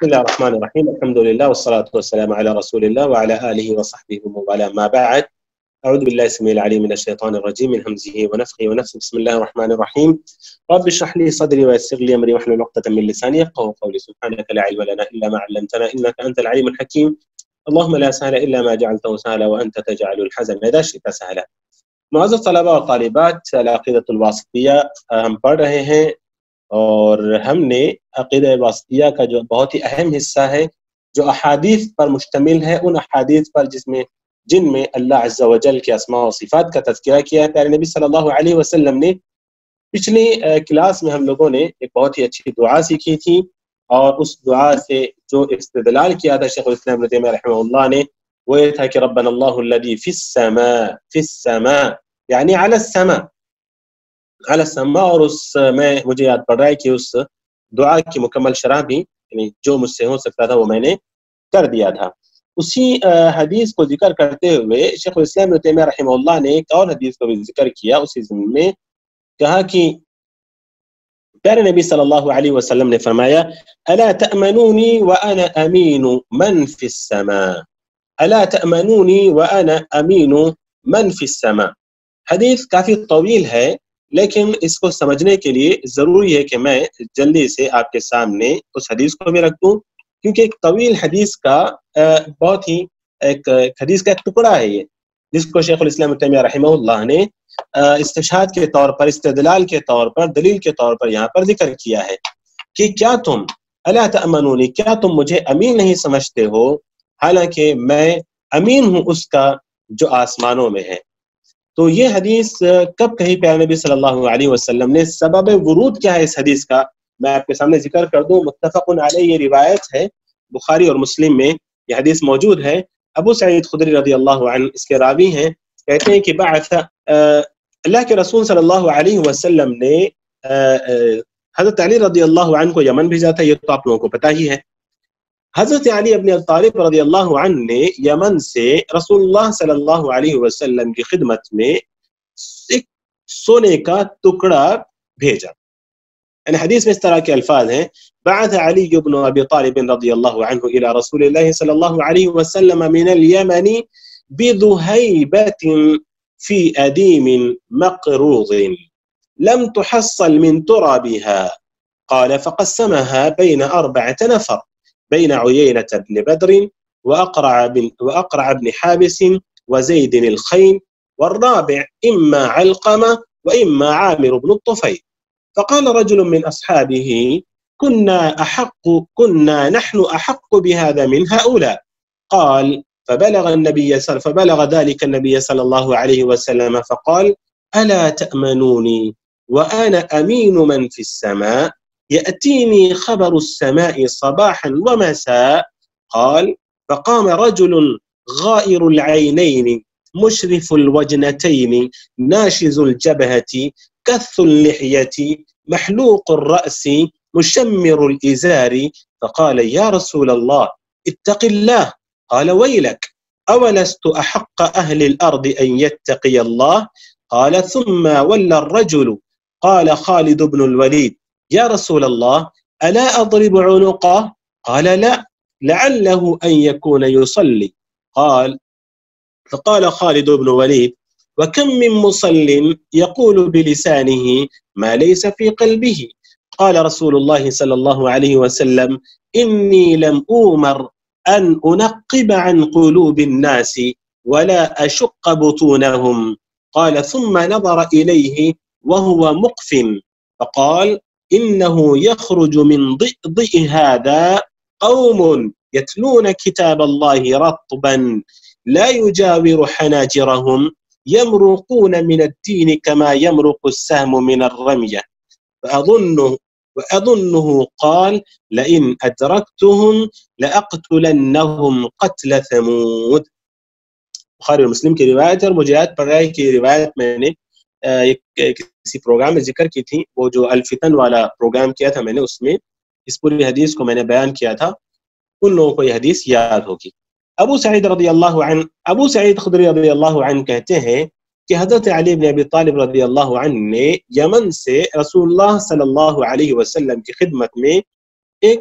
بسم الله الرحمن الرحيم. الحمد لله والصلاة والسلام على رسول الله وعلى آله وصحبه ومن والاه. ما بعد، أعوذ بالله السميع العليم من الشيطان الرجيم من همزه ونفخه ونفسه. بسم الله الرحمن الرحيم. رب اشرح لي صدري ويسر لي أمري واحلل عقدة من لساني يفقهوا قولي. سبحانك لا علم لنا إلا ما علمتنا إنك أنت العليم الحكيم. اللهم لا سهل إلا ما جعلته سهلا وأنت تجعل الحزن إذا شئت سهلا. معزز طلباء اور طالبات، العقیدۃ الواسطیہ ہم پڑھ رہے ہیں اور ہم نے عقیدہ واسطیہ کا جو بہت ہی اہم حصہ ہے جو احادیث پر مشتمل ہے، ان احادیث پر جن میں اللہ عز و جل کے اسماء و صفات کا تذکرہ کیا ہے، پیارے نبی صلی اللہ علیہ وسلم نے پچھلی کلاس میں ہم لوگوں نے ایک بہت ہی اچھی دعا سیکھی تھی، اور اس دعا سے جو استدلال کیا تھا شیخ الاسلام ابن تیمیہ رحمہ اللہ نے، وہ یہ تھا کہ ربنا اللہ الذی فی السماء یعنی علی السماء، اور اس میں مجھے یاد پڑ رہا ہے کہ اس دعا کی مکمل شرح بھی یعنی جو مجھ سے ہو سکتا تھا وہ میں نے کر دیا تھا۔ اسی حدیث کو ذکر کرتے ہوئے شیخ الاسلام ابن تیمیہ رحمہ اللہ نے ایک اور حدیث کو بھی ذکر کیا، اسی ضمن میں کہا کہ پیارے نبی صلی اللہ علیہ وسلم نے فرمایا الا تأمنونی وانا امین من فی السماء، الا تأمنونی وانا امین من فی السماء۔ حدیث کافی طویل ہے، لیکن اس کو سمجھنے کے لیے ضروری ہے کہ میں جلدی سے آپ کے سامنے اس حدیث کو بھی رکھ دوں، کیونکہ ایک طویل حدیث کا بہت ہی ایک حدیث کا ایک ٹکڑا ہے یہ، جس کو شیخ الاسلام ابن تیمیہ رحمہ اللہ نے استشہاد کے طور پر، استدلال کے طور پر، دلیل کے طور پر یہاں پر ذکر کیا ہے کہ کیا تم الا تأمنونی، کیا تم مجھے امین نہیں سمجھتے ہو، حالانکہ میں امین ہوں اس کا جو آسمانوں میں ہے۔ تو یہ حدیث کب کہی پیارے نبی صلی اللہ علیہ وسلم نے؟ سبب ورود کیا ہے اس حدیث کا میں آپ کے سامنے ذکر کر دوں۔ متفق علیہ یہ روایت ہے، بخاری اور مسلم میں یہ حدیث موجود ہے۔ ابو سعید خدری رضی اللہ عنہ اس کے راوی ہیں، کہتے ہیں کہ بعث اللہ کے رسول صلی اللہ علیہ وسلم نے حضرت علی رضی اللہ عنہ کو یمن بھیجا تھا، یہ تو آپ لوگوں کو پتہ ہی ہے۔ حضرت علی ابن ابی طالب رضی اللہ عنہ نے یمن سے رسول اللہ صلی اللہ علیہ وسلم کی خدمت میں ایک سونے کا ٹکڑا بھیجا۔ یعنی حدیث میں اس طرح کے الفاظ ہیں بعث علی بن ابی طالب رضی اللہ عنہ الى رسول اللہ صلی اللہ علیہ وسلم من اليمن بذهيبة في أديم مقروض لم تحصل من ترابها، قال فقسمها بين 4 نفر، بين عيينة بن بدر وأقرع بن حابس وزيد الخين، والرابع إما علقمة وإما عامر بن الطفيل. فقال رجل من أصحابه كنا نحن أحق بهذا من هؤلاء. قال فبلغ ذلك النبي صلى الله عليه وسلم فقال ألا تأمنوني وأنا أمين من في السماء، يأتيني خبر السماء صباحا ومساء. قال فقام رجل غائر العينين مشرف الوجنتين ناشز الجبهة كث اللحية محلوق الرأس مشمر الإزار، فقال يا رسول الله اتق الله. قال ويلك أولست أحق أهل الأرض أن يتقي الله؟ قال ثم ولى الرجل. قال خالد بن الوليد يا رسول الله ألا أضرب عنقه؟ قال لا لعله أن يكون يصلي. فقال خالد بن الوليد وكم من مصل يقول بلسانه ما ليس في قلبه؟ قال رسول الله صلى الله عليه وسلم إني لم أؤمر أن أنقب عن قلوب الناس ولا أشق بطونهم. قال ثم نظر إليه وهو مقف فقال إنه يخرج من ضئضئ هذا قوم يتلون كتاب الله رطبا لا يجاور حناجرهم يمرقون من الدين كما يمرق السهم من الرمية. وأظنه قال لئن أدركتهم لأقتلنهم قتل ثمود۔ بخاری اور مسلم کی روایت ہے، اور مجھے یاد پڑ رہا ہے کہ روایت میں نے کسی پروگرام میں ذکر کی تھی، وہ جو الفتن والا پروگرام کیا تھا میں نے، اس میں اس پوری حدیث کو میں نے بیان کیا تھا، ان لوگوں کو یہ حدیث یاد ہوگی۔ ابو سعید خدری رضی اللہ عنہ کہتے ہیں کہ حضرت علی بن ابی طالب رضی اللہ عنہ نے یمن سے رسول اللہ صلی اللہ علیہ وسلم کی خدمت میں ایک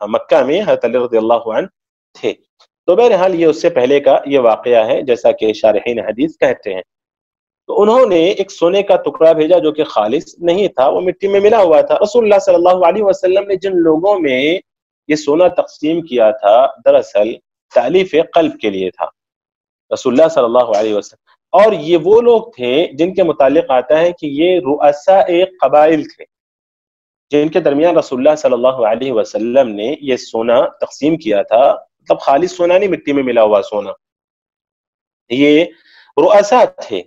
مکہ میں حضرت علی رضی اللہ عنہ تھے. تو بہرحال یہ اس سے پہلے کا یہ واقعہ ہے جیسا کہ شارحین حدیث کہتے ہیں. تو انہوں نے ایک سونے کا ٹکڑا بھیجا جو کہ خالص نہیں تھا, وہ مٹی میں ملا ہوا تھا. رسول اللہ صلی اللہ علیہ وسلم نے جن لوگوں میں یہ سونا تقسیم کیا تھا دراصل تالیف قلب کے لیے تھا رسول اللہ صلی اللہ علیہ وسلم. اور یہ وہ لوگ تھے جن کے متعلق آتا ہے کہ یہ رؤساء قبائل تھے جن کے درمیان رسول اللہ صلی اللہ علیہ وسلم نے یہ سونا تقسیم کیا تھا. مطلب خالص سونا نہیں, مٹی میں ملا ہوا سونا. یہ رؤساء تھے.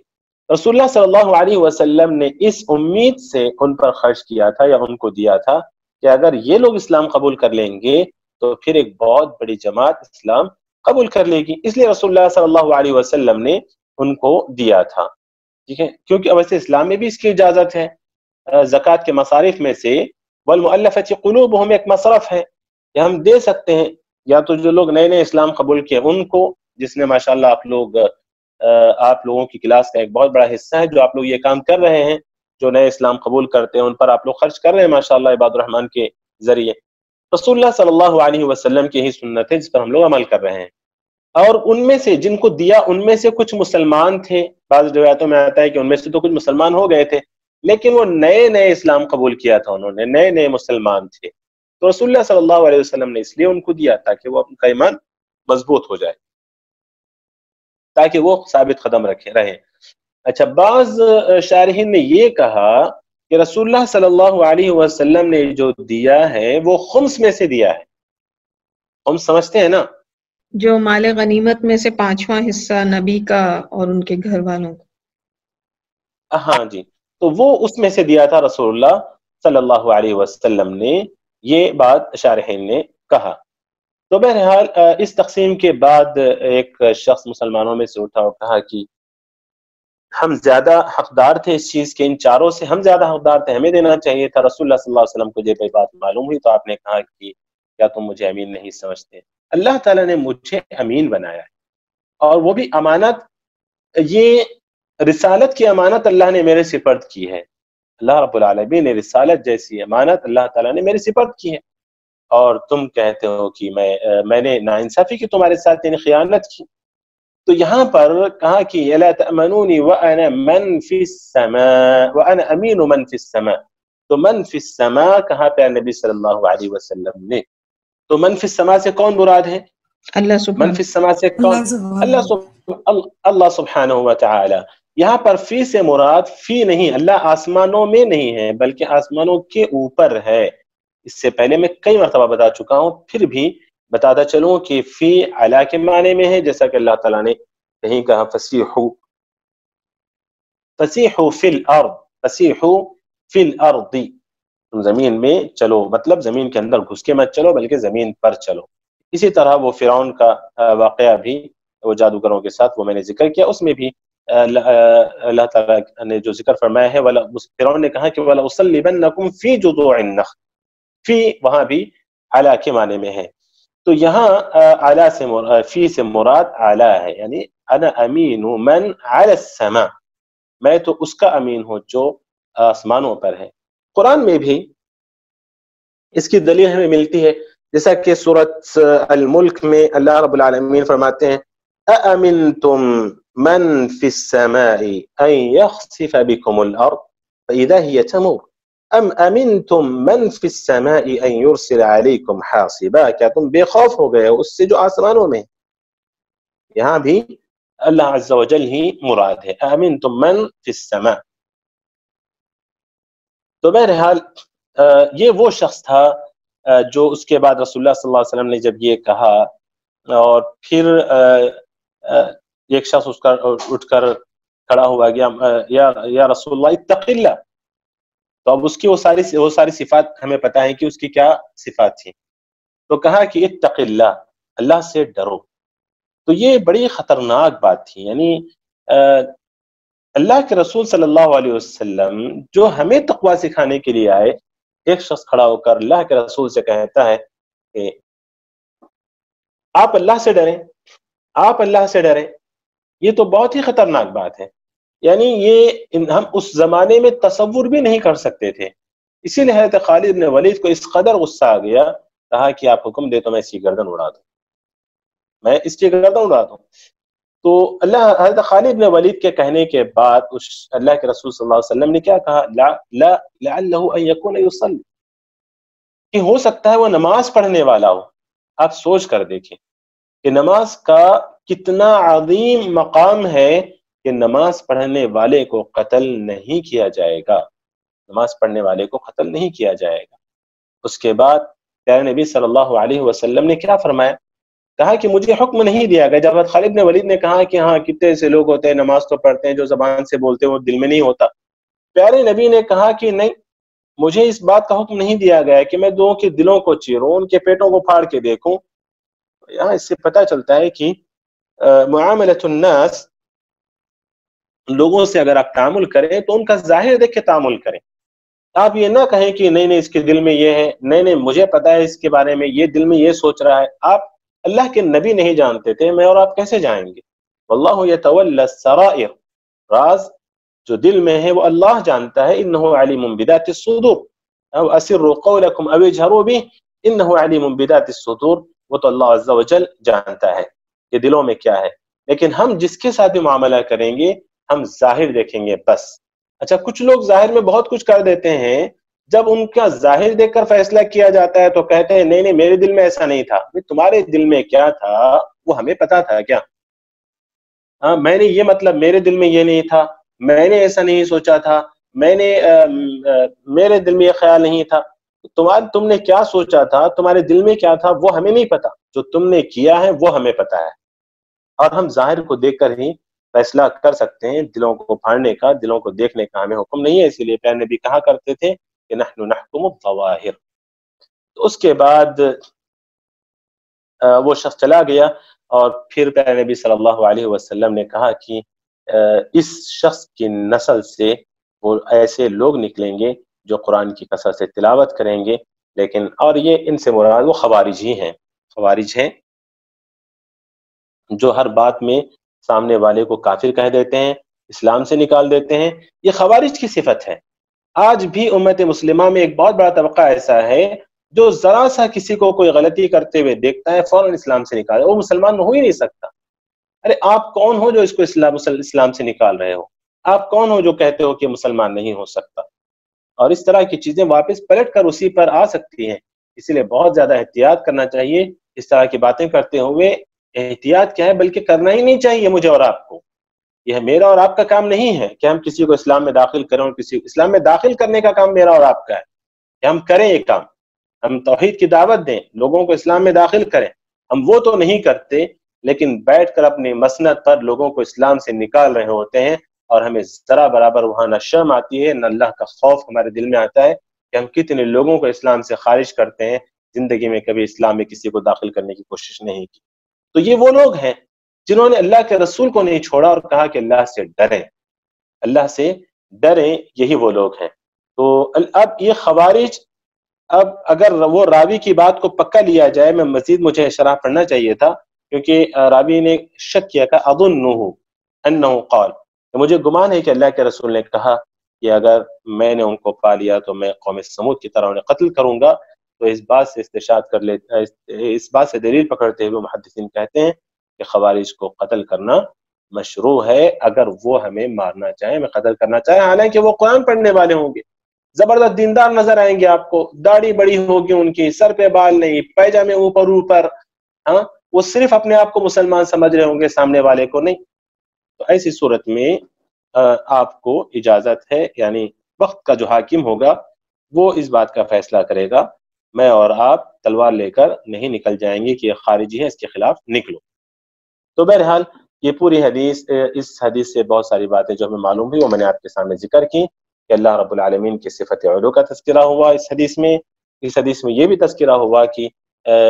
رسول اللہ صلی اللہ علیہ وسلم نے اس امید سے ان پر خرچ کیا تھا یا ان کو دیا تھا کہ اگر یہ لوگ اسلام قبول کر لیں گے تو پھر ایک بہت بڑی جماعت اسلام قبول کر لے گی. اس لیے رسول اللہ صلی اللہ علیہ وسلم نے ان کو دیا تھا. ٹھیک ہے, کیونکہ ویسے اسلام میں بھی اس کی اجازت ہے. زکوٰۃ کے مصارف میں سے والمؤلفۃ قلوبہم ایک مصرف ہے کہ ہم دے سکتے ہیں, یا تو جو لوگ نئے نئے اسلام قبول کیے ان کو, جس نے ماشاءاللہ آپ لوگوں کی کلاس کا ایک بہت بڑا حصہ ہے جو آپ لوگ یہ کام کر رہے ہیں, جو نئے اسلام قبول کرتے ہیں ان پر آپ لوگ خرچ کر رہے ہیں ماشاءاللہ عباد الرحمن کے ذریعے. رسول اللہ صلی اللہ علیہ وسلم کی ہی سنت ہے جس پر ہم لوگ عمل کر رہے ہیں. اور ان میں سے جن کو دیا ان میں سے کچھ مسلمان تھے. بعض روایتوں میں آتا ہے کہ ان میں سے تو کچھ مسلمان ہو گئے تھے, لیکن وہ نئے نئے اسلام قبول کیا تھا, انہوں نے نئے نئے مسلمان تھے. تو رسول اللہ صلی اللہ علیہ وسلم نے اس لیے ان کو دیا تاکہ وہ اپنا ایمان مضبوط ہو جائے, تاکہ وہ ثابت قدم رہیں. اچھا, بعض شارحین نے یہ کہا کہ رسول اللہ صلی اللہ علیہ وسلم نے جو دیا ہے وہ خمس میں سے دیا ہے. خمس سمجھتے ہیں نا, جو مال غنیمت میں سے 5واں حصہ نبی کا اور ان کے گھر والوں کو. ہاں جی, تو وہ اس میں سے دیا تھا رسول اللہ صلی اللہ علیہ وسلم نے, یہ بات شارحین نے کہا. تو بہرحال اس تقسیم کے بعد ایک شخص مسلمانوں میں سے اٹھا اور کہا کہ ہم زیادہ حقدار تھے اس چیز کے, ان چاروں سے ہم زیادہ حقدار تھے, ہمیں دینا چاہیے تھا. رسول اللہ صلی اللہ علیہ وسلم کو جب یہ بات معلوم ہوئی تو آپ نے کہا کہ کیا تم مجھے امین نہیں سمجھتے؟ اللہ تعالیٰ نے مجھے امین بنایا ہے, اور وہ بھی امانت, یہ رسالت کی امانت اللہ نے میرے سپرد کی ہے. اللہ رب العالمین نے رسالت جیسی امانت اللہ تعالیٰ نے میرے سپرد کی ہے, اور تم کہتے ہو کہ میں نے ناانصافی کی تمہارے ساتھ, یعنی خیانت کی. تو یہاں پر کہا کہ الا تأمنونی وانا من فی السماء وانا امین من فی السماء. تو من فی السماء کہاں پہ نبی صلی اللہ علیہ وسلم نے, تو من فی السماء سے کون مراد ہے؟ اللہ سبحانہ, من فی السماء سے کون؟ اللہ سبحانہ و تعالی. یہاں پر فی سے مراد فی نہیں, اللہ آسمانوں میں نہیں ہے بلکہ آسمانوں کے اوپر ہے. اس سے پہلے میں کئی مرتبہ بتا چکا ہوں, پھر بھی بتاتا چلوں کہ فی علی کے معنی میں ہے, جیسا کہ اللہ تعالیٰ نے کہیں کہا فسیحوا فی الارض, فسیحوا فی الارض, تم زمین میں چلو, مطلب زمین کے اندر گھس کے مت چلو بلکہ زمین پر چلو. اسی طرح وہ فرعون کا واقعہ بھی, وہ جادوگروں کے ساتھ, وہ میں نے ذکر کیا, اس میں بھی اللہ تعالیٰ نے جو ذکر فرمایا ہے, فرعون نے کہا کہ وَلَأُصَلِّبَنَّكُمْ فِي جُذُوعِ النَّخْلِ, فی وہاں بھی اعلیٰ کے معنی میں ہے. تو یہاں اعلیٰ سے فی سے مراد اعلیٰ ہے, یعنی انا امین من علی السماء, میں تو اس کا امین ہوں جو آسمانوں پر ہے. قرآن میں بھی اس کی دلیل ہمیں ملتی ہے, جیسا کہ سورۃ الملک میں اللہ رب العالمین فرماتے ہیں اَأَمِنْتُمْ مَنْ فِي السَّمَاءِ أَنْ يَخْسِفَ بِكُمُ الْأَرْضِ فَإِذَا هِيَ تَمُورُ أَمْ أَمِنْتُمْ مَنْ فِي السَّمَاءِ أَنْ يُرْسِلَ عَلَيْكُمْ حَاصِبًا, کیا تم بے خوف ہو گئے ہو اس سے جو آسمانوں میں. یہاں بھی اللہ عز و جل ہی مراد ہے, أَمِنْتُمْ مَنْ فِي السَّمَاءِ. تو بہرحال یہ وہ شخص تھا جو اس کے بعد رسول اللہ صلی اللہ علیہ وسلم نے جب یہ کہا, اور پھر ایک شخص اس کا اٹھ کر کھڑا ہوا گیا, یا رسول اللہ اتق اللہ. تو اب اس کی وہ ساری صفات ہمیں پتہ ہیں کہ اس کی کیا صفات تھی. تو کہا کہ اتق اللہ, اللہ سے ڈرو. تو یہ بڑی خطرناک بات تھی, یعنی اللہ کے رسول صلی اللہ علیہ وسلم جو ہمیں تقوی سکھانے کے لیے آئے, ایک شخص کھڑا ہو کر اللہ کے رسول سے کہتا ہے کہ آپ اللہ سے ڈریں, آپ اللہ سے ڈریں. یہ تو بہت ہی خطرناک بات ہے, یعنی یہ ہم اس زمانے میں تصور بھی نہیں کر سکتے تھے. اسی لیے حضرت خالد بن ولید کو اس قدر غصہ آ گیا, کہا کہ آپ حکم دے تو میں اس کی گردن اڑا دوں، میں اس کی گردن اڑا دوں. تو اللہ حضرت خالد بن ولید کے کہنے کے بعد اس اللہ کے رسول صلی اللہ علیہ وسلم نے کیا کہا؟ لعلہ ان یکون یصلی، کہ ہو سکتا ہے وہ نماز پڑھنے والا ہو. آپ سوچ کر دیکھیں کہ نماز کا کتنا عظیم مقام ہے کہ نماز پڑھنے والے کو قتل نہیں کیا جائے گا، نماز پڑھنے والے کو قتل نہیں کیا جائے گا. اس کے بعد پیارے نبی صلی اللہ علیہ وسلم نے کیا فرمایا؟ کہا کہ مجھے حکم نہیں دیا گیا. جب خالد بن ولید نے کہا کہ ہاں کتنے ایسے لوگ ہوتے ہیں نماز تو پڑھتے ہیں، جو زبان سے بولتے ہیں وہ دل میں نہیں ہوتا، پیارے نبی نے کہا کہ نہیں، مجھے اس بات کا حکم نہیں دیا گیا کہ میں دو کے دلوں کو چیروں، ان کے پیٹوں کو پھاڑ کے دیکھوں. یہاں اس سے پتہ چلتا ہے کہ معاملۃ الناس، لوگوں سے اگر آپ تعامل کریں تو ان کا ظاہر دیکھ کے تعامل کریں. آپ یہ نہ کہیں کہ نہیں اس کے دل میں یہ ہے، نہیں مجھے پتا ہے اس کے بارے میں، یہ دل میں یہ سوچ رہا ہے. آپ اللہ کے نبی نہیں جانتے تھے، میں اور آپ کیسے جائیں گے؟ واللہ یتولی السرائر، راز جو دل میں ہے وہ اللہ جانتا ہے. انہ علیم بذات الصدور، او اسروا قولکم او اجہروا بہ انہ علیم بذات الصدور. وہ تو اللہ عز وجل جانتا ہے کہ دلوں میں کیا ہے. لیکن ہم جس کے ساتھ بھی معاملہ کریں گے ہم ظاہر دیکھیں گے بس. اچھا، کچھ لوگ ظاہر میں بہت کچھ کر دیتے ہیں، جب ان کا ظاہر دیکھ کر فیصلہ کیا جاتا ہے تو کہتے ہیں نہیں میرے دل میں ایسا نہیں تھا. تمہارے دل میں کیا تھا وہ ہمیں پتا تھا کیا؟ ہاں، میں نے یہ مطلب میرے دل میں یہ نہیں تھا، میں نے ایسا نہیں سوچا تھا، میرے دل میں یہ خیال نہیں تھا. تم نے کیا سوچا تھا، تمہارے دل میں کیا تھا وہ ہمیں نہیں پتا، جو تم نے کیا ہے وہ ہمیں پتا ہے. اور ہم ظاہر کو دیکھ کر ہی فیصلہ کر سکتے ہیں، دلوں کو پھاڑنے کا، دلوں کو دیکھنے کا ہمیں حکم نہیں ہے. اسی لیے پیارے نبی کہا کرتے تھے کہ نحن نحکم الظواہر. تو اس کے بعد وہ شخص چلا گیا، اور پھر پیارے نبی صلی اللہ علیہ وسلم نے کہا کہ اس شخص کی نسل سے وہ ایسے لوگ نکلیں گے جو قرآن کی کثرت سے تلاوت کریں گے. لیکن اور یہ ان سے مراد وہ خوارج ہی ہیں، خوارج ہیں جو ہر بات میں سامنے والے کو کافر کہہ دیتے ہیں، اسلام سے نکال دیتے ہیں. یہ خوارج کی صفت ہے. آج بھی امت مسلمہ میں ایک بہت بڑا طبقہ ایسا ہے جو ذرا سا کسی کو کوئی غلطی کرتے ہوئے دیکھتا ہے فوراً اسلام سے نکال، وہ مسلمان ہو ہی نہیں سکتا. ارے آپ کون ہو جو اس کو اسلام سے نکال رہے ہو؟ آپ کون ہو جو کہتے ہو کہ مسلمان نہیں ہو سکتا؟ اور اس طرح کی چیزیں واپس پلٹ کر اسی پر آ سکتی ہیں. اسی لیے بہت زیادہ احتیاط کرنا چاہیے. اس طرح کی باتیں کرتے ہوئے احتیاط کیا ہے، بلکہ کرنا ہی نہیں چاہیے مجھے اور آپ کو. یہ میرا اور آپ کا کام نہیں ہے کہ ہم کسی کو اسلام میں داخل کریں، اور کسی کو اسلام میں داخل کرنے کا کام میرا اور آپ کا ہے کہ ہم کریں یہ کام، ہم توحید کی دعوت دیں، لوگوں کو اسلام میں داخل کریں. ہم وہ تو نہیں کرتے، لیکن بیٹھ کر اپنی مسند پر لوگوں کو اسلام سے نکال رہے ہوتے ہیں، اور ہمیں ذرا برابر وہاں نہ شرم آتی ہے نہ اللہ کا خوف ہمارے دل میں آتا ہے کہ ہم کتنے لوگوں کو اسلام سے خارج کرتے ہیں، زندگی میں کبھی اسلام میں کسی کو داخل کرنے کی کوشش نہیں کی. تو یہ وہ لوگ ہیں جنہوں نے اللہ کے رسول کو نہیں چھوڑا اور کہا کہ اللہ سے ڈریں، اللہ سے ڈریں. یہی وہ لوگ ہیں. تو اب یہ خوارج، اب اگر وہ راوی کی بات کو پکا لیا جائے، میں مزید مجھے شرح پڑھنا چاہیے تھا کیونکہ راوی نے شک کیا کہ اظنہ انہ قال، مجھے گمان ہے کہ اللہ کے رسول نے کہا کہ اگر میں نے ان کو پا لیا تو میں قوم سمود کی طرح انہیں قتل کروں گا. تو اس بات سے استشہاد کر لیتا، اس بات سے دلیل پکڑتے ہوئے محدثین کہتے ہیں کہ خوارج کو قتل کرنا مشروع ہے اگر وہ ہمیں مارنا چاہیں، میں قتل کرنا چاہیں. حالانکہ وہ قرآن پڑھنے والے ہوں گے، زبردست دیندار نظر آئیں گے آپ کو، داڑھی بڑی ہوگی ان کی، سر پہ بال نہیں، پیجامے اوپر، ہاں، وہ صرف اپنے آپ کو مسلمان سمجھ رہے ہوں گے، سامنے والے کو نہیں. تو ایسی صورت میں آپ کو اجازت ہے، یعنی وقت کا جو حاکم ہوگا وہ اس بات کا فیصلہ کرے گا. میں اور آپ تلوار لے کر نہیں نکل جائیں گے کہ یہ خارجی ہے، اس کے خلاف نکلو. تو بہرحال یہ پوری حدیث، اس حدیث سے بہت ساری باتیں جو ہمیں معلوم ہوئی وہ میں نے آپ کے سامنے ذکر کی کہ اللہ رب العالمین کی صفت علو کا تذکرہ ہوا اس حدیث میں. اس حدیث میں یہ بھی تذکرہ ہوا کہ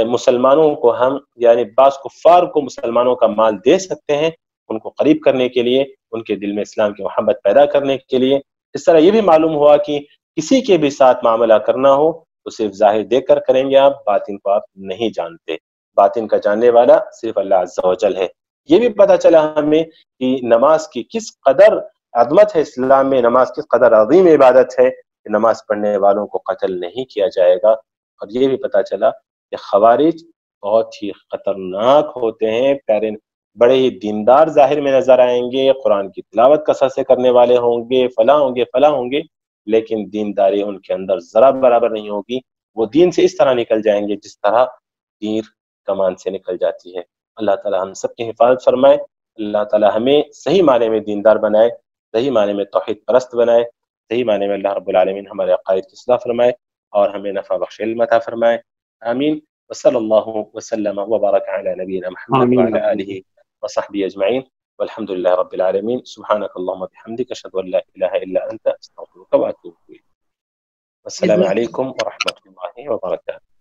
مسلمانوں کو ہم، یعنی بعض کفار کو مسلمانوں کا مال دے سکتے ہیں ان کو قریب کرنے کے لیے، ان کے دل میں اسلام کی محبت پیدا کرنے کے لیے. اس طرح یہ بھی معلوم ہوا کہ کسی کے بھی ساتھ معاملہ کرنا ہو تو صرف ظاہر دیکھ کر کریں گے، آپ باطن کو آپ نہیں جانتے، باطن کا جاننے والا صرف اللہ عز و جل ہے. یہ بھی پتہ چلا ہمیں کہ نماز کی کس قدر عظمت ہے اسلام میں، نماز کس قدر عظیم عبادت ہے کہ نماز پڑھنے والوں کو قتل نہیں کیا جائے گا. اور یہ بھی پتہ چلا کہ خوارج بہت ہی خطرناک ہوتے ہیں، پیارے بڑے ہی دیندار ظاہر میں نظر آئیں گے، قرآن کی تلاوت کثرت سے کرنے والے ہوں گے، فلاں ہوں گے، لیکن دینداری ان کے اندر ذرا برابر نہیں ہوگی. وہ دین سے اس طرح نکل جائیں گے جس طرح تیر کمان سے نکل جاتی ہے. اللہ تعالی ہم سب کی حفاظت فرمائے. اللہ تعالی ہمیں صحیح معنی میں دیندار بنائے، صحیح معنی میں توحید پرست بنائے، صحیح معنی میں اللہ رب العالمین ہمارے عقائد کی اصلاح فرمائے اور ہمیں نفع بخش علم عطا فرمائے. آمین. وصلی اللہ وسلم وبارک علی نبینا محمد وعلی آلہ وصحبہ اجمعین والحمد لله رب العالمين. سبحانك اللهم وبحمدك اشهد ان لا اله الا انت استغفرك واتوب اليك. والسلام عليكم ورحمه الله وبركاته.